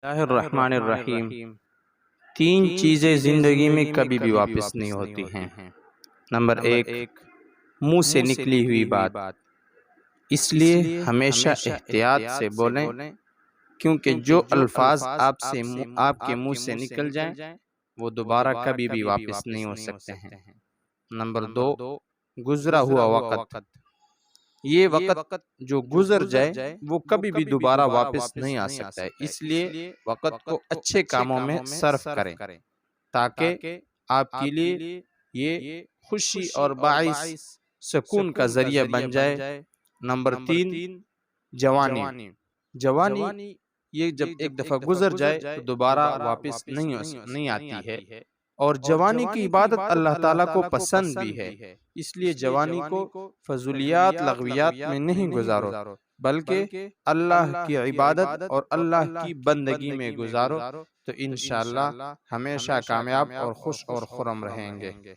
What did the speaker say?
اللہ الرحمن الرحیم۔ تین چیزیں زندگی میں کبھی بھی واپس نہیں ہوتی ہیں۔ نمبر ایک، منہ سے نکلی ہوئی بات، اس لیے ہمیشہ احتیاط سے بولیں، کیونکہ جو الفاظ آپ کے منہ سے نکل جائیں وہ دوبارہ کبھی بھی واپس نہیں ہو سکتے ہیں۔ نمبر دو، گزرا ہوا وقت، یہ وقت جو گزر جائے وہ کبھی بھی دوبارہ واپس نہیں آ سکتا ہے، اس لیے وقت کو اچھے کاموں میں صرف کریں تاکہ آپ کے لیے یہ خوشی اور باعث سکون کا ذریعہ بن جائے۔ نمبر تین، جوانی یہ جب ایک دفعہ گزر جائے تو دوبارہ واپس نہیں آتی ہے، اور جوانی کی عبادت اللہ تعالیٰ کو پسند بھی ہے، اس لیے جوانی کو فضولیات لغویات میں نہیں گزارو بلکہ اللہ کی عبادت اور اللہ کی بندگی میں گزارو، تو انشاءاللہ ہمیشہ کامیاب اور خوش اور خرم رہیں گے۔